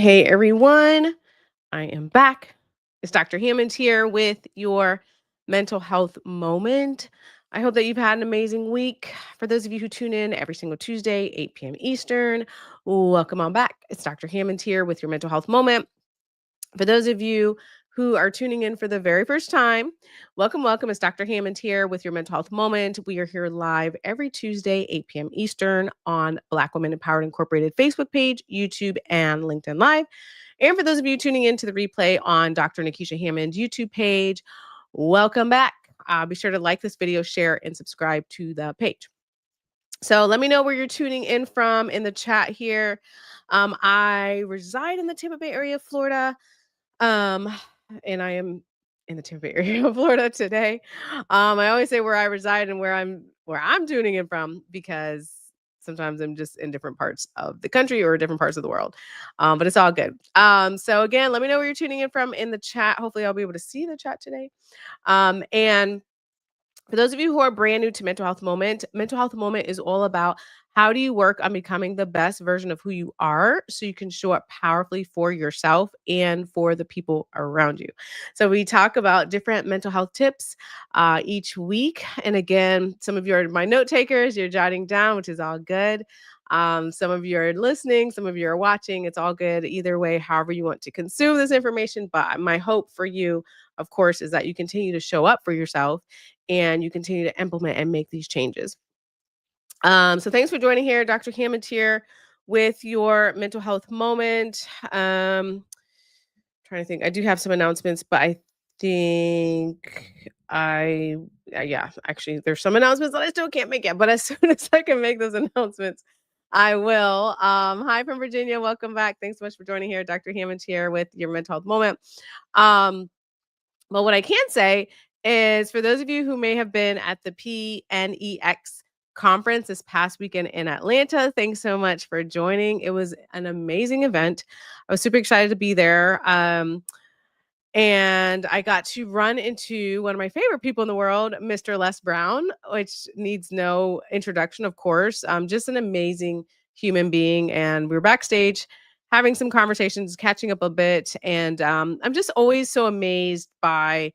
Hey everyone, I am back. It's Dr. Hammond here with your mental health moment. I hope that you've had an amazing week. For those of you who tune in every single Tuesday, 8 p.m. Eastern, welcome on back. It's Dr. Hammond here with your mental health moment. For those of you who are tuning in for the very first time, welcome, welcome. It's Dr. Hammond here with your mental health moment. We are here live every Tuesday, 8 p.m. Eastern on Black Women Empowered Incorporated Facebook page, YouTube, and LinkedIn Live. And for those of you tuning in to the replay on Dr. Nikisha Hammond YouTube page, welcome back. Be sure to like this video, share, and subscribe to the page. So let me know where you're tuning in from in the chat here. I reside in the Tampa Bay area of Florida. Um, and I am in the Tampa Bay area of Florida today. I always say where I reside and where I'm tuning in from because sometimes I'm just in different parts of the country or different parts of the world. But it's all good. So again, let me know where you're tuning in from in the chat. Hopefully I'll be able to see the chat today. And for those of you who are brand new to Mental Health Moment is all about how do you work on becoming the best version of who you are so you can show up powerfully for yourself and for the people around you. So we talk about different mental health tips each week. And again, some of you are my note takers, you're jotting down, which is all good. Some of you are listening, some of you are watching. It's all good either way, however you want to consume this information. But my hope for you, of course, is that you continue to show up for yourself and you continue to implement and make these changes. So thanks for joining here. Dr. Hammond here with your mental health moment. Trying to think. I do have some announcements, but I think yeah, actually there's some announcements that I still can't make yet, but as soon as I can make those announcements, I will. Hi from Virginia. Welcome back. Thanks so much for joining here. Dr. Hammond here with your mental health moment. But what I can say is for those of you who may have been at the PNEX conference this past weekend in Atlanta, thanks so much for joining. It was an amazing event. I was super excited to be there. And I got to run into one of my favorite people in the world, Mr. Les Brown, which needs no introduction, of course. Just an amazing human being. And we were backstage having some conversations, catching up a bit. And I'm just always so amazed by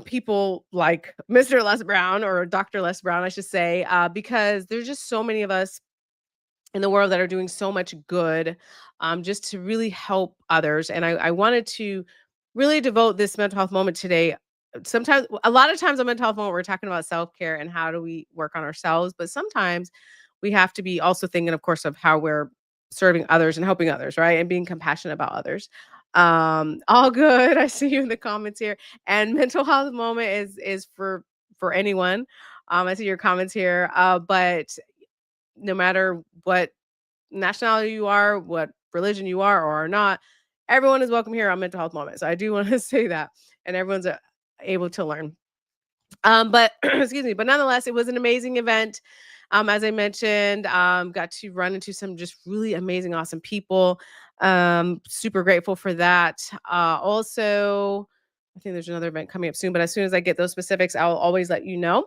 people like Mr. Les Brown or Dr. Les Brown, I should say, because there's just so many of us in the world that are doing so much good just to really help others. And I wanted to really devote this mental health moment today. Sometimes, a lot of times on mental health moment, we're talking about self-care and how do we work on ourselves. But sometimes we have to be also thinking, of course, of how we're serving others and helping others, right? And being compassionate about others. All good. I see you in the comments here. And mental health moment is for anyone. I see your comments here. But no matter what nationality you are, what religion you are or are not, everyone is welcome here on Mental Health Moment. So I do want to say that, and everyone's able to learn. But excuse me, but nonetheless, it was an amazing event. As I mentioned, got to run into some just really amazing, awesome people. Super grateful for that. Also, I think there's another event coming up soon, but as soon as I get those specifics, I'll always let you know.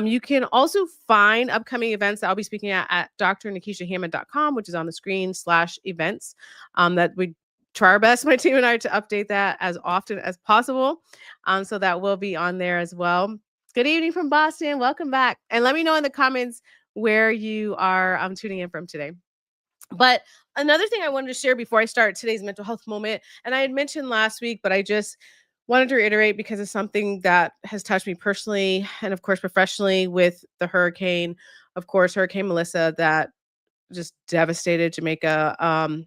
You can also find upcoming events that I'll be speaking at drnikishahammond.com, which is on the screen /events. That we try our best, my team and I, to update that as often as possible. So that will be on there as well. Good evening from Boston. Welcome back. And let me know in the comments where you are tuning in from today. But another thing I wanted to share before I start today's mental health moment, and I had mentioned last week, but I just wanted to reiterate because it's something that has touched me personally and, of course, professionally with the hurricane, of course, Hurricane Melissa that just devastated Jamaica.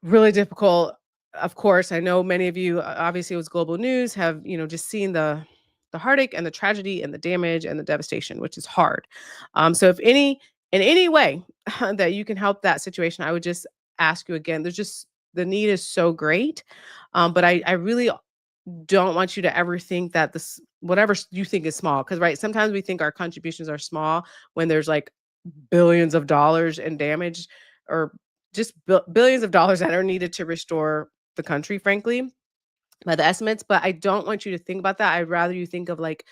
Really difficult. Of course, I know many of you, obviously it was global news, have, just seen the heartache and the tragedy and the damage and the devastation, which is hard. So if in any way that you can help that situation, I would just ask you again, there's just the need is so great. But I really don't want you to ever think that this whatever you think is small, because right, sometimes we think our contributions are small when there's like billions of dollars in damage or just billions of dollars that are needed to restore the country, frankly, by the estimates. But I don't want you to think about that. I'd rather you think of like,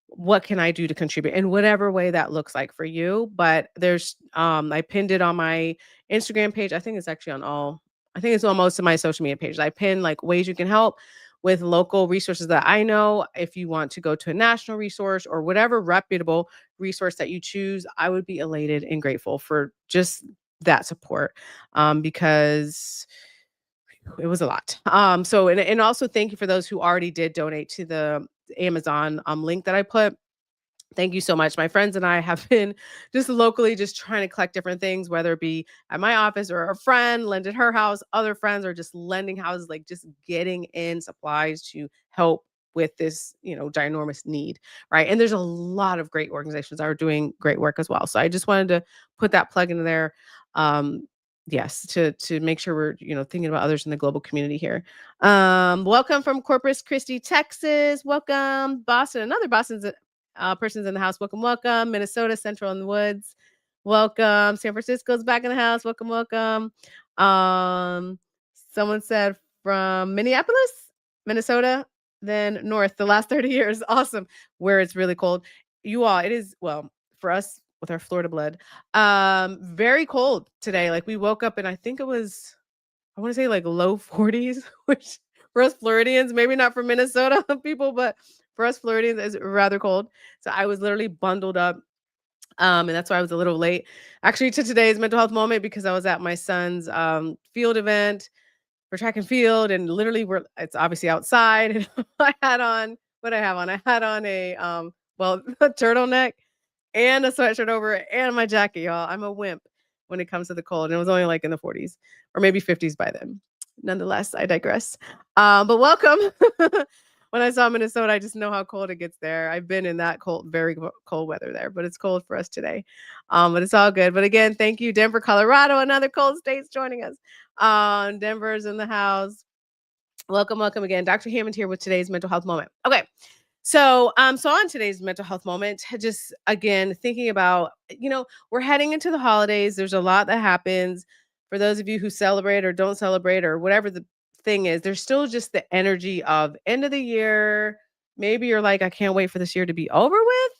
what can I do to contribute in whatever way that looks like for you? But there's I pinned it on my Instagram page. I think it's actually on all. I think it's on most of my social media pages. I pin like ways you can help with local resources that I know. If you want to go to a national resource or whatever reputable resource that you choose, I would be elated and grateful for just that support, because it was a lot. So and also thank you for those who already did donate to the Amazon link that I put. Thank you so much. My friends and I have been just locally just trying to collect different things, whether it be at my office or a friend lent at her house, other friends are just lending houses, like just getting in supplies to help with this, ginormous need. Right. And there's a lot of great organizations that are doing great work as well. So I just wanted to put that plug into there. Yes, to make sure we're, thinking about others in the global community here. Welcome from Corpus Christi, Texas. Welcome, Boston. Another Boston's persons in the house. Welcome, welcome. Minnesota, Central in the Woods. Welcome. San Francisco's back in the house. Welcome, welcome. Um, Someone said from Minneapolis, Minnesota, then north the last 30 years. Awesome. Where it's really cold. You all, it is, well, for us with our Florida blood, very cold today. Like we woke up and I think it was, I want to say like low 40s, which for us Floridians, maybe not for Minnesota people, but for us Floridians is rather cold. So I was literally bundled up. And that's why I was a little late actually to today's mental health moment because I was at my son's field event for track and field and literally it's obviously outside and I had on what I have on. I had on a a turtleneck and a sweatshirt over it and my jacket, y'all. I'm a wimp when it comes to the cold. And it was only like in the 40s or maybe 50s by then. Nonetheless, I digress. But welcome. When I saw Minnesota, I just know how cold it gets there. I've been in that cold, very cold weather there, but it's cold for us today. But it's all good. But again, thank you, Denver, Colorado, another cold states joining us. Denver's in the house. Welcome, welcome again. Dr. Hammond here with today's mental health moment. Okay. So on today's mental health moment, just again thinking about, we're heading into the holidays. There's a lot that happens. For those of you who celebrate or don't celebrate or whatever the thing is, there's still just the energy of end of the year. Maybe you're like, I can't wait for this year to be over with.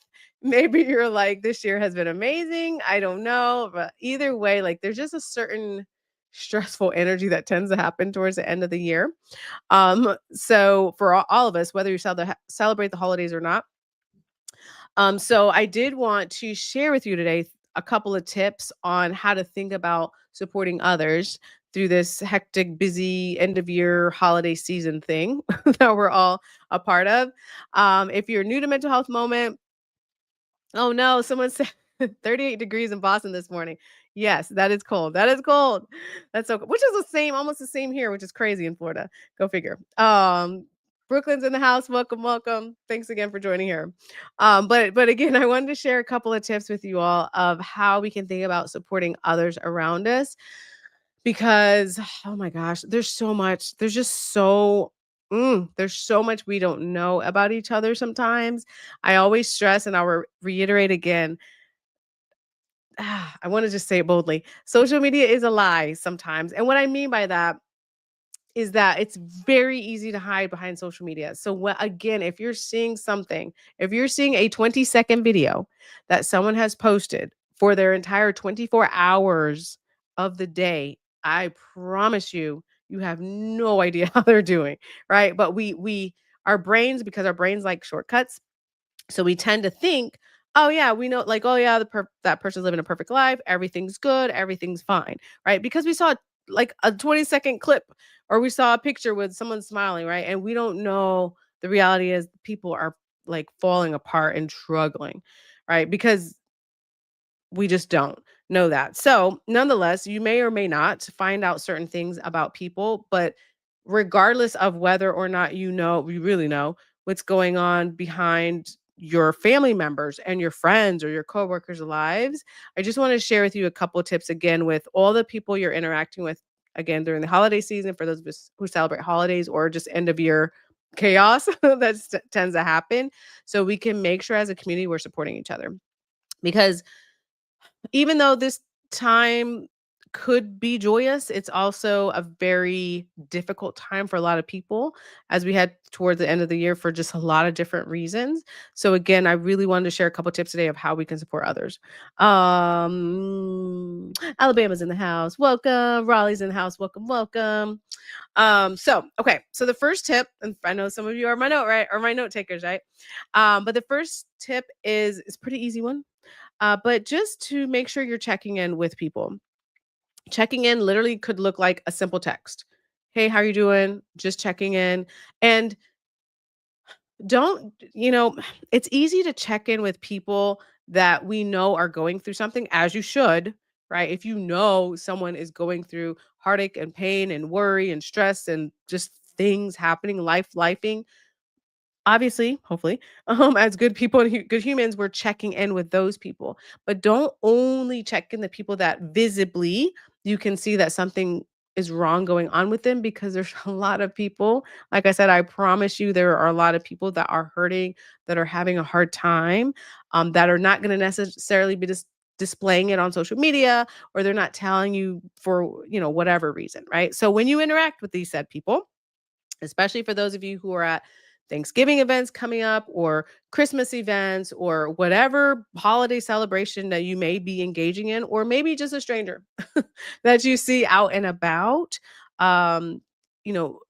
Maybe you're like, this year has been amazing. I don't know. But either way, like there's just a certain stressful energy that tends to happen towards the end of the year. So for all of us, whether you celebrate the holidays or not, so I did want to share with you today a couple of tips on how to think about supporting others through this hectic, busy end of year holiday season thing that we're all a part of. If you're new to Mental Health Moment, oh no, someone said 38 degrees in Boston this morning. Yes, that is cold. That is cold. That's so which is the same, almost the same here, which is crazy in Florida. Go figure. Brooklyn's in the house. Welcome, welcome. Thanks again for joining here. But again, I wanted to share a couple of tips with you all of how we can think about supporting others around us because oh my gosh, there's so much. There's so much we don't know about each other sometimes. I always stress, and I'll reiterate again. I want to just say it boldly. Social media is a lie sometimes. And what I mean by that is that it's very easy to hide behind social media. So again, if you're seeing something, if you're seeing a 20-second video that someone has posted for their entire 24 hours of the day, I promise you, you have no idea how they're doing, right? But our brains, because our brains like shortcuts, so we tend to think, oh yeah, we know, like, oh yeah, that person's living a perfect life, everything's good, everything's fine, right? Because we saw like a 20-second clip or we saw a picture with someone smiling, right? And we don't know the reality is people are like falling apart and struggling, right? Because we just don't know that. So, nonetheless, you may or may not find out certain things about people, but regardless of whether or not we really know what's going on behind your family members and your friends or your coworkers' lives, I just want to share with you a couple of tips again with all the people you're interacting with again during the holiday season for those of us who celebrate holidays or just end of year chaos that tends to happen so we can make sure as a community we're supporting each other because even though this time could be joyous. It's also a very difficult time for a lot of people as we head towards the end of the year for just a lot of different reasons. So again, I really wanted to share a couple tips today of how we can support others. Alabama's in the house. Welcome. Raleigh's in the house. Welcome, welcome. So the first tip, and I know some of you are my note, right? Or my note takers, right? But the first tip is pretty easy one. But just to make sure you're checking in with people. Checking in literally could look like a simple text. Hey, how you doing? Just checking in. And don't, it's easy to check in with people that we know are going through something, as you should, right? If you know someone is going through heartache and pain and worry and stress and just things happening, lifing, obviously, hopefully, as good people and good humans, we're checking in with those people. But don't only check in the people that visibly you can see that something is wrong going on with them, because there's a lot of people, like I said, I promise you, there are a lot of people that are hurting, that are having a hard time, that are not going to necessarily be displaying it on social media, or they're not telling you for, whatever reason, right? So when you interact with these said people, especially for those of you who are at Thanksgiving events coming up, or Christmas events, or whatever holiday celebration that you may be engaging in, or maybe just a stranger that you see out and about. Um, you know,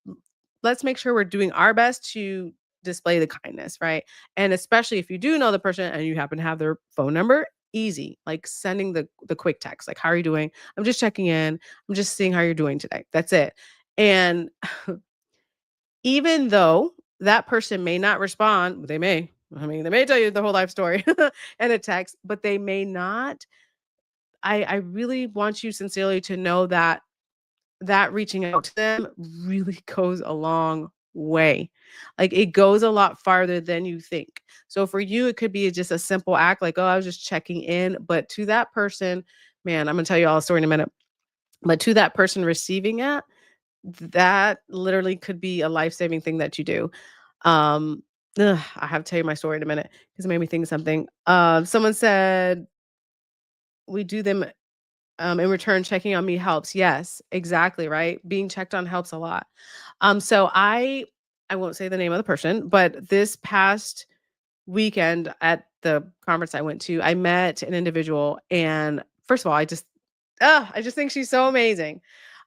let's make sure we're doing our best to display the kindness, right? And especially if you do know the person and you happen to have their phone number, easy, like sending the quick text, like, how are you doing? I'm just checking in. I'm just seeing how you're doing today. That's it. And even though that person may not respond, they may. I mean, they may tell you the whole life story in a text, but they may not. I really want you sincerely to know that reaching out to them really goes a long way. Like, it goes a lot farther than you think. So for you, it could be just a simple act like, oh, I was just checking in. But to that person, man, I'm gonna tell you all a story in a minute. But to that person receiving it, that literally could be a life-saving thing that you do. Um, I have to tell you my story in a minute because it made me think of something. Someone said, "We do them, in return, checking on me helps." Yes, exactly, right? Being checked on helps a lot. So I won't say the name of the person, but this past weekend at the conference I went to, I met an individual, and first of all, I just think she's so amazing.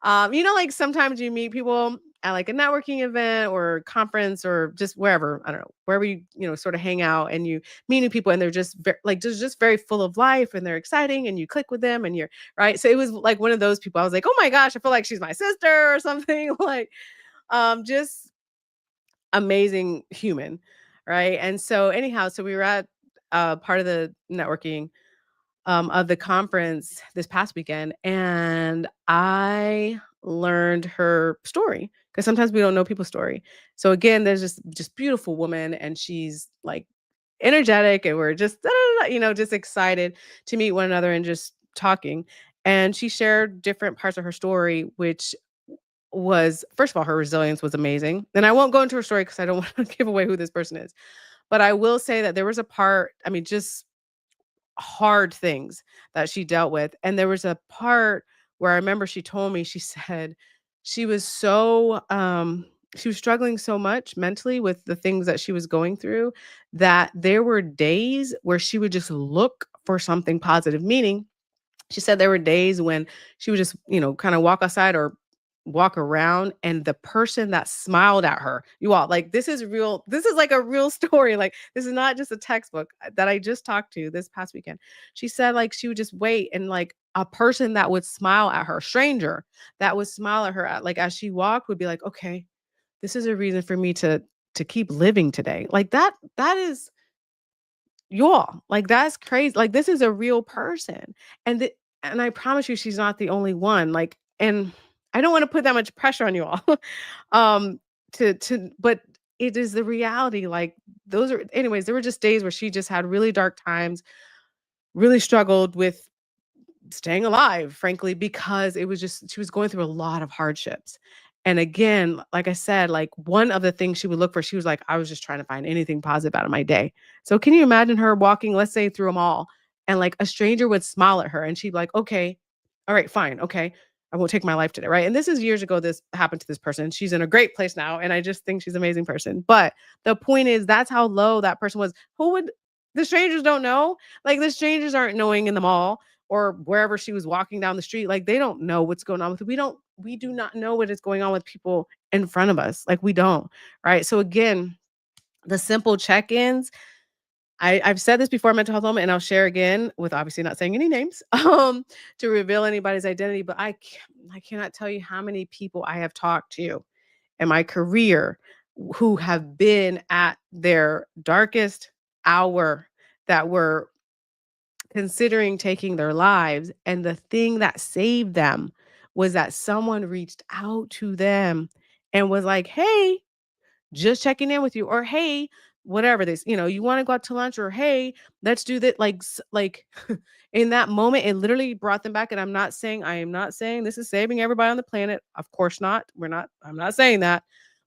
Like sometimes you meet people at like a networking event or conference or just wherever, I don't know, wherever you sort of hang out, and you meet new people, and they're just just very full of life, and they're exciting, and you click with them, and you're right. So it was like one of those people. I was like, oh my gosh, I feel like she's my sister or something. Like, just amazing human. Right. And so anyhow, so we were at part of the networking of the conference this past weekend, and I learned her story because sometimes we don't know people's story. So again, there's just beautiful woman, and she's like energetic, and we're just just excited to meet one another and just talking. And she shared different parts of her story, which was, first of all, her resilience was amazing. And I won't go into her story because I don't want to give away who this person is. But I will say that there was a part, I mean, just hard things that she dealt with. And there was a part where I remember she told me, she said she was she was struggling so much mentally with the things that she was going through, that there were days where she would just look for something positive, meaning she said there were days when she would just, kind of walk outside or walk around, and the person that smiled at her, you all, like, this is real. This is like a real story. Like, this is not just a textbook that I just talked to this past weekend. She said, like, she would just wait, and like a person that would smile at her, stranger that would smile at her, like as she walked, would be like, okay, this is a reason for me to keep living today. Like that is, y'all, like, that's crazy. Like, this is a real person. And I promise you she's not the only one. Like, and I don't want to put that much pressure on you all. um but it is the reality. Like, those are, anyways, there were just days where she just had really dark times, really struggled with staying alive, frankly, because it was just, she was going through a lot of hardships. And again, like I said, like, one of the things she would look for, she was like, I was just trying to find anything positive out of my day. So can you imagine her walking, let's say, through them all, and like a stranger would smile at her, and she'd be like, okay, All right, fine. Okay. I won't take my life today. Right. And this is years ago. This happened to this person. She's in a great place now. And I just think she's an amazing person. But the point is, that's how low that person was. Who would, the strangers don't know? Like, the strangers aren't knowing in the mall or wherever she was walking down the street. Like, they don't know what's going on with, we do not know what is going on with people in front of us. Like, we don't. Right. So again, the simple check-ins, I've said this before, mental health moment, and I'll share again with obviously not saying any names, to reveal anybody's identity. But I cannot tell you how many people I have talked to in my career who have been at their darkest hour, that were considering taking their lives. And the thing that saved them was that someone reached out to them and was like, "Hey, just checking in with you," or "Hey, whatever this, you want to go out to lunch," or "Hey, let's do that." Like in that moment, it literally brought them back. And I am not saying this is saving everybody on the planet. Of course not. I'm not saying that.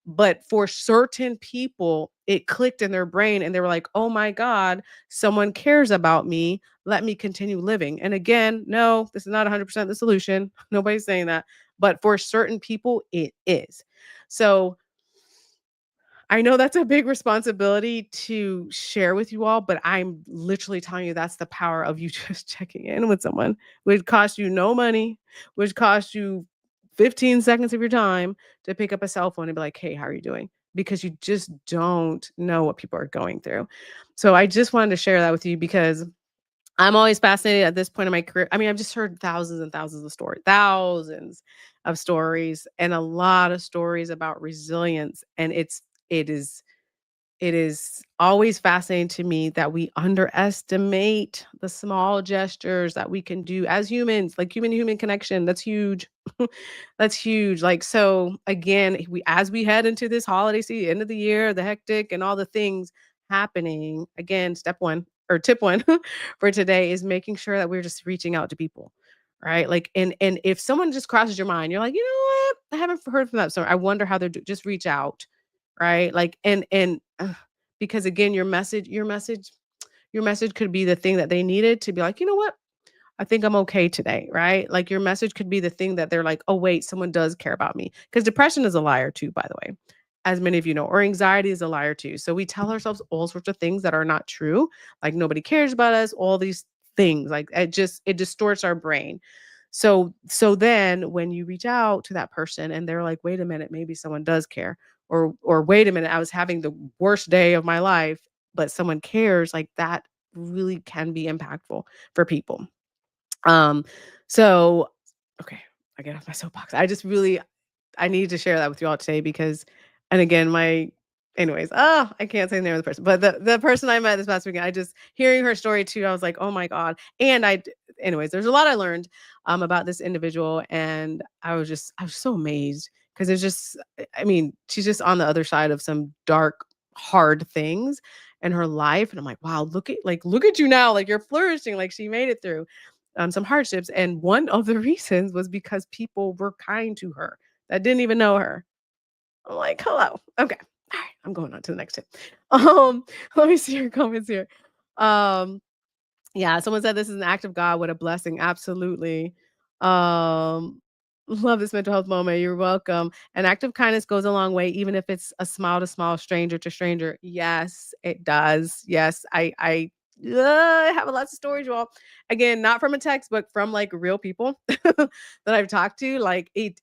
But for certain people, it clicked in their brain and they were like, "Oh my God, someone cares about me. Let me continue living." And again, no, this is not 100% the solution. Nobody's saying that. But for certain people, it is. So I know that's a big responsibility to share with you all, but I'm literally telling you that's the power of you just checking in with someone. Would cost you no money, which cost you 15 seconds of your time to pick up a cell phone and be like, "Hey, how are you doing?" Because you just don't know what people are going through. So I just wanted to share that with you because I'm always fascinated at this point in my career. I mean, I've just heard thousands and thousands of stories, thousands of stories, and a lot of stories about resilience. And it is it is always fascinating to me that we underestimate the small gestures that we can do as humans, like human to human connection. That's huge. That's huge. Like, so again, as we head into this holiday season, end of the year, the hectic and all the things happening, again, step one or tip one for today is making sure that we're just reaching out to people. Right. Like, and if someone just crosses your mind, you're like, "You know what? I haven't heard from that. So I wonder how they're just reach out." Right? Like, because again, your message could be the thing that they needed to be like, "You know what? I think I'm okay today," right? Like, your message could be the thing that they're like, "Oh, wait, someone does care about me." Because depression is a liar too, by the way, as many of you know, or anxiety is a liar too. So we tell ourselves all sorts of things that are not true, like nobody cares about us, all these things. Like, it distorts our brain. So then when you reach out to that person and they're like, "Wait a minute, maybe someone does care," or "Wait a minute, I was having the worst day of my life, but someone cares," like that really can be impactful for people. Um, so okay, I get off my soapbox. I need to share that with you all today because, and again, I can't say the name of the person, but the person I met this past weekend, I just hearing her story too, I was like, "Oh my God." And anyways, there's a lot I learned about this individual, and I was so amazed because there's just, I mean, she's just on the other side of some dark, hard things in her life, and I'm like, "Wow, look at you now, like you're flourishing, like she made it through some hardships." And one of the reasons was because people were kind to her that didn't even know her. I'm like, "Hello." Okay. All right. I'm going on to the next tip. Let me see your comments here. Um, yeah, someone said this is an act of God. What a blessing. Absolutely. Um, love this mental health moment. You're welcome. An act of kindness goes a long way, even if it's a smile to smile, stranger to stranger. Yes, it does. Yes, I have lots of stories, y'all. Again, not from a textbook, from like real people that I've talked to. Like it's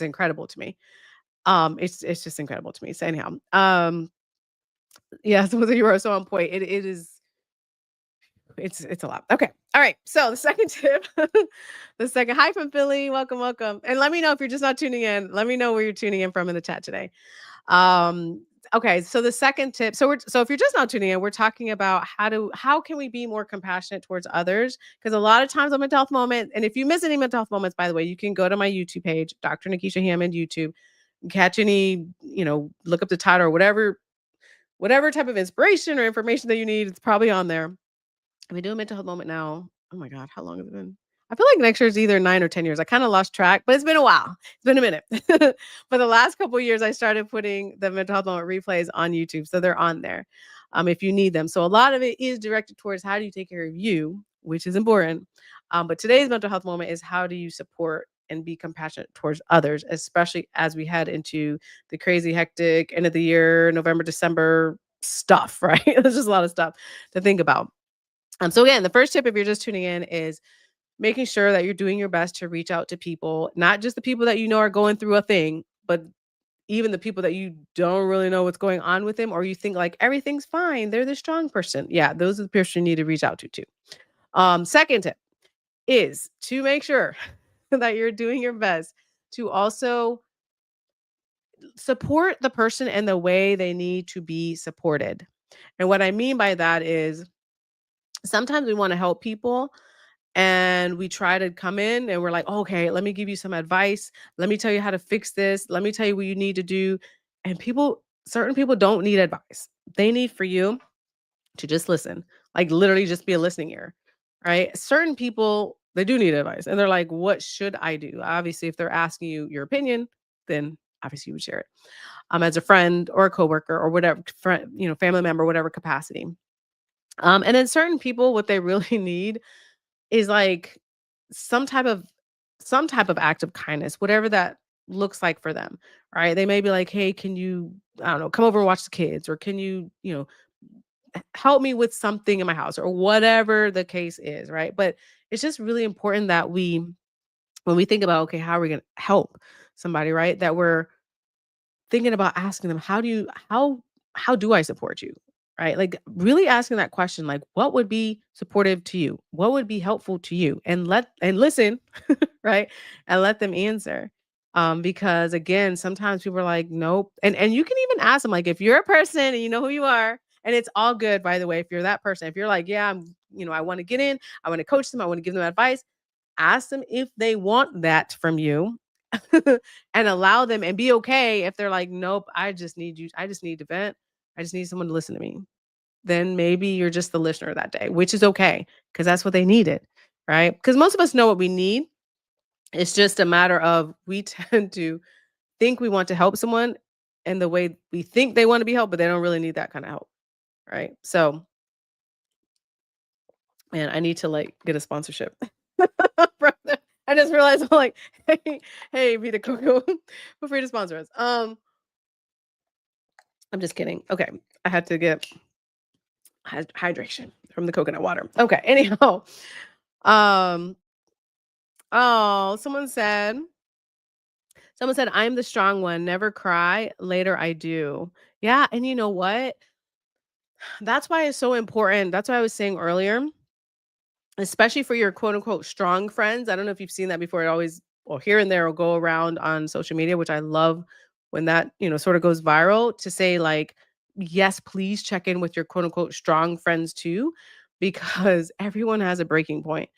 incredible to me. It's just incredible to me. So anyhow, yeah, so you were so on point. It is it's a lot. Okay. All right. So the second tip, the second, hi from Philly. Welcome, welcome. And let me know if you're just not tuning in. Let me know where you're tuning in from in the chat today. Um, okay. So the second tip. So if you're just not tuning in, we're talking about how can we be more compassionate towards others? Because a lot of times on mental health moment, and if you miss any mental health moments, by the way, you can go to my YouTube page, Dr. Nikisha Hammond YouTube, catch any, look up the title or whatever type of inspiration or information that you need. It's probably on there. We do a mental health moment now. Oh my God, how long has it been? I feel like next year is either 9 or 10 years. I kind of lost track, but it's been a while. It's been a minute. For the last couple of years, I started putting the mental health moment replays on YouTube, so they're on there if you need them. So a lot of it is directed towards how do you take care of you, which is important. But today's mental health moment is how do you support and be compassionate towards others, especially as we head into the crazy, hectic end of the year, November, December stuff, right? There's just a lot of stuff to think about. So again, the first tip, if you're just tuning in, is making sure that you're doing your best to reach out to people, not just the people that you know are going through a thing, but even the people that you don't really know what's going on with them, or you think like everything's fine, they're the strong person. Yeah, those are the person you need to reach out to too. Second tip is to make sure that you're doing your best to also support the person in the way they need to be supported. And what I mean by that is sometimes we want to help people and we try to come in and we're like, okay, let me give you some advice. Let me tell you how to fix this. Let me tell you what you need to do. And certain people don't need advice. They need for you to just listen, like literally just be a listening ear, right? Certain people, they do need advice and they're like, what should I do? Obviously, if they're asking you your opinion, then obviously you would share it as a friend or a coworker or whatever, friend, family member, whatever capacity. And then certain people, what they really need is like some type of some type of act of kindness, whatever that looks like for them, right? They may be like, "Hey, can you, I don't know, come over and watch the kids, or can you, help me with something in my house, or whatever the case is, right?" But it's just really important that when we think about, okay, how are we going to help somebody, right? That we're thinking about asking them, how do I support you? Right? Like really asking that question, like what would be supportive to you? What would be helpful to you? And listen, right? And let them answer. Because again, sometimes people are like, nope. And you can even ask them, like, if you're a person and you know who you are, and it's all good, by the way, if you're that person. If you're like, yeah, I want to get in, I want to coach them, I want to give them advice, ask them if they want that from you and allow them and be okay if they're like, nope, I just need you. I just need to vent. I just need someone to listen to me. Then maybe you're just the listener that day, which is okay because that's what they needed. Right. Because most of us know what we need. It's just a matter of we tend to think we want to help someone in the way we think they want to be helped, but they don't really need that kind of help. Right. So, man, I need to like get a sponsorship. from them. I just realized I'm like, hey, Vita Coco, feel free to sponsor us. I'm just kidding. Okay. I had to get hydration from the coconut water. Okay. Anyhow, um, oh, someone said, I'm the strong one. Never cry. Later, I do. Yeah. And you know what? That's why it's so important. That's what I was saying earlier, especially for your quote unquote strong friends. I don't know if you've seen that before. It always, or here and there, will go around on social media, which I love when that, sort of goes viral to say, like, yes, please check in with your quote unquote strong friends too, because everyone has a breaking point.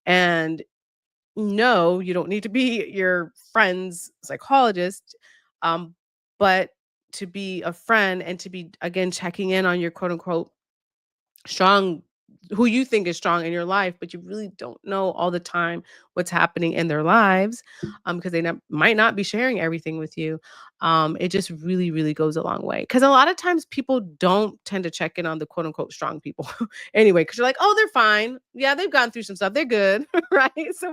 And no, you don't need to be your friend's psychologist, um, but to be a friend and to be, again, checking in on your quote unquote strong, who you think is strong in your life, but you really don't know all the time what's happening in their lives, because they might not be sharing everything with you. It just really, really goes a long way. Because a lot of times people don't tend to check in on the quote unquote strong people anyway, because you're like, oh, they're fine. Yeah, they've gone through some stuff. They're good, right? So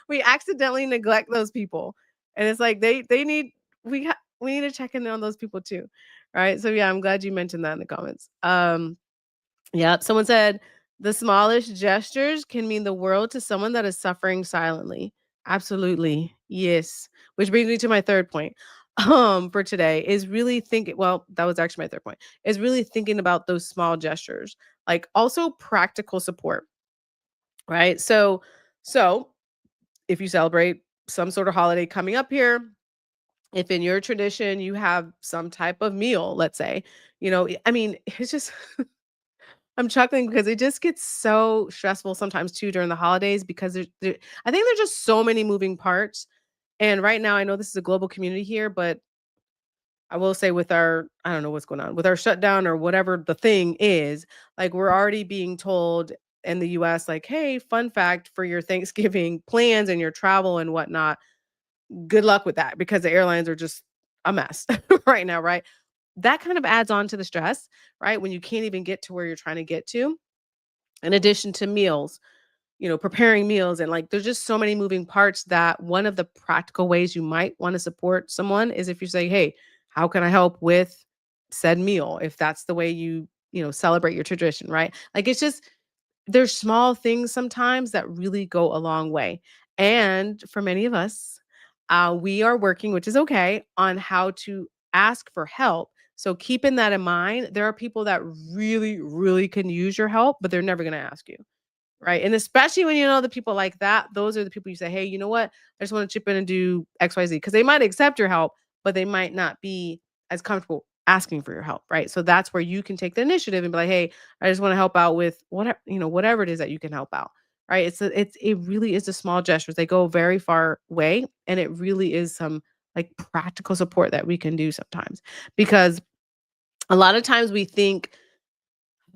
we accidentally neglect those people, and it's like they need we need to check in on those people too, right? So yeah, I'm glad you mentioned that in the comments. Yep. Someone said the smallest gestures can mean the world to someone that is suffering silently. Absolutely. Yes. Which brings me to my third point. For today is really thinking, well, that was actually my third point, is really thinking about those small gestures, like also practical support, right? So if you celebrate some sort of holiday coming up here, if in your tradition you have some type of meal, let's say, I mean, it's just I'm chuckling because it just gets so stressful sometimes too during the holidays because I think there's just so many moving parts. And right now, I know this is a global community here, but I will say with I don't know what's going on with our shutdown or whatever the thing is, like we're already being told in the US, like, hey, fun fact for your Thanksgiving plans and your travel and whatnot, good luck with that because the airlines are just a mess right now, right? That kind of adds on to the stress, right? When you can't even get to where you're trying to get to in addition to meals. preparing meals, and like there's just so many moving parts that one of the practical ways you might want to support someone is if you say, "Hey, how can I help with said meal?" If that's the way celebrate your tradition, right? Like it's just there's small things sometimes that really go a long way. And for many of us, we are working, which is okay, on how to ask for help. So keeping that in mind, there are people that really, really can use your help, but they're never going to ask you. Right, and especially when you know the people like that, those are the people you say, "Hey, you know what? I just wanna chip in and do XYZ," because they might accept your help, but they might not be as comfortable asking for your help, right? So that's where you can take the initiative and be like, "Hey, I just wanna help out with whatever it is that you can help out." Right? It really is the small gestures. They go a very far way, and it really is some, like, practical support that we can do sometimes. Because a lot of times we think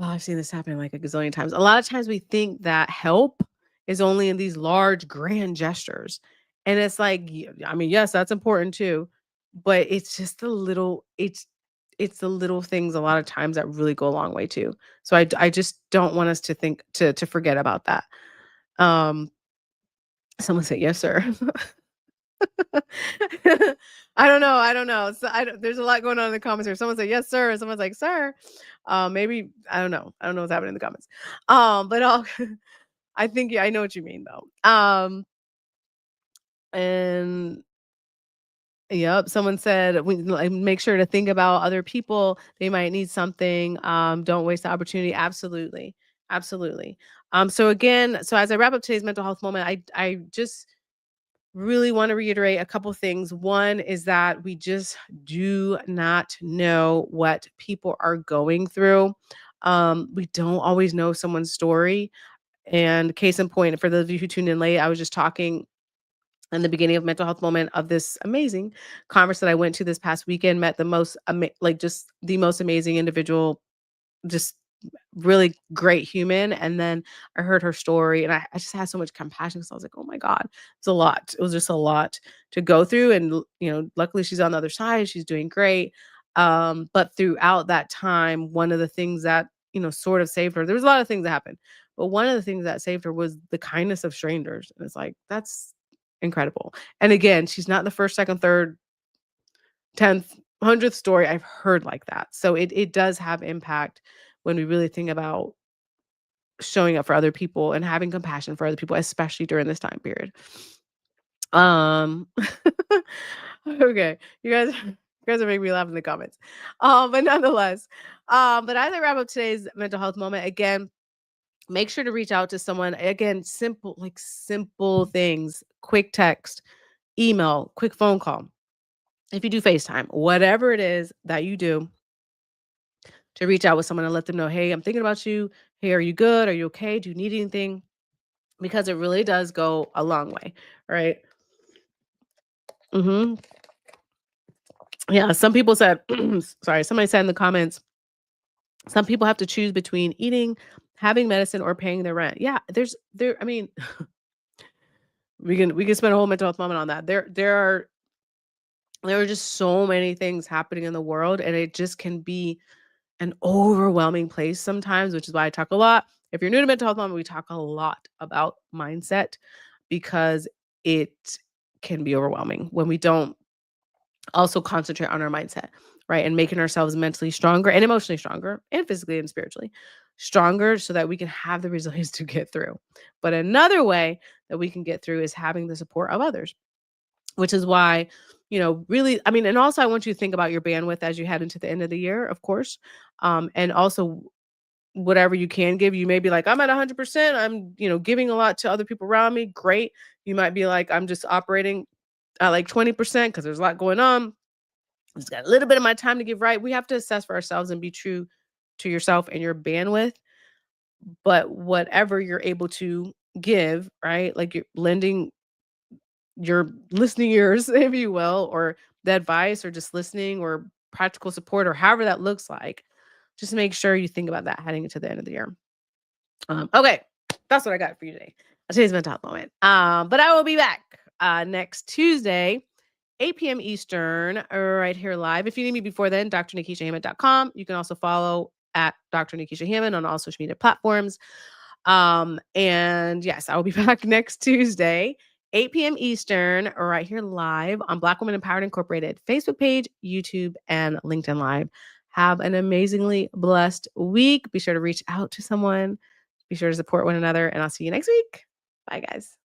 I've seen this happen like a gazillion times. A lot of times we think that help is only in these large, grand gestures. And it's like, I mean, yes, that's important too, but it's just it's the little things a lot of times that really go a long way too. So I just don't want us to think to forget about that. Um, Someone say yes, sir. I don't know. So there's a lot going on in the comments here. Someone said yes, sir, and someone's like, sir. Maybe I don't know. I don't know what's happening in the comments. But I'll I think yeah, I know what you mean though. And yep, someone said we like, make sure to think about other people. They might need something. Don't waste the opportunity. Absolutely. Absolutely. So again, so as I wrap up today's mental health moment, I just really want to reiterate a couple things. One is that we just do not know what people are going through. We don't always know someone's story. And case in point, for those of you who tuned in late, I was just talking in the beginning of mental health moment of this amazing conference that I went to this past weekend, met the most like just the most amazing individual, just really great human. And then I heard her story and I just had so much compassion because I was like, oh my God, it's a lot. It was just a lot to go through. And, luckily she's on the other side. She's doing great. But throughout that time, one of the things that, sort of saved her, there was a lot of things that happened. But one of the things that saved her was the kindness of strangers. And it's like, that's incredible. And again, she's not the first, second, third, 10th, 100th story I've heard like that. So it does have impact when we really think about showing up for other people and having compassion for other people, especially during this time period. Um, okay, you guys are making me laugh in the comments. But nonetheless, but as I wrap up today's mental health moment, again, make sure to reach out to someone. Again, simple things, quick text, email, quick phone call. If you do FaceTime, whatever it is that you do to reach out with someone and let them know, hey, I'm thinking about you. Hey, are you good? Are you okay? Do you need anything? Because it really does go a long way, right? Mhm. Yeah, some people said sorry, somebody said in the comments, some people have to choose between eating, having medicine, or paying their rent. Yeah, I mean, we can spend a whole mental health moment on that. There are just so many things happening in the world, and it just can be an overwhelming place sometimes, which is why I talk a lot. If you're new to mental health moment, we talk a lot about mindset because it can be overwhelming when we don't also concentrate on our mindset, right? And making ourselves mentally stronger and emotionally stronger and physically and spiritually stronger so that we can have the resilience to get through. But another way that we can get through is having the support of others, which is why, really, I mean, and also I want you to think about your bandwidth as you head into the end of the year, of course. And also whatever you can give, you may be like, I'm at 100%. I'm, giving a lot to other people around me. Great. You might be like, I'm just operating at like 20% because there's a lot going on. I just got a little bit of my time to give, right? We have to assess for ourselves and be true to yourself and your bandwidth. But whatever you're able to give, right? Like you're lending your listening ears, if you will, or the advice or just listening or practical support or however that looks like, just make sure you think about that heading into the end of the year. Okay, that's what I got for you today. Today's mental health moment. But I will be back next Tuesday, 8 p.m. Eastern, right here live. If you need me before then, drnikishahammond.com. You can also follow at Dr. Nikisha Hammond on all social media platforms. And yes, I will be back next Tuesday, 8 p.m. Eastern, right here live on Black Women Empowered Incorporated Facebook page, YouTube, and LinkedIn Live. Have an amazingly blessed week. Be sure to reach out to someone. Be sure to support one another, and I'll see you next week. Bye, guys.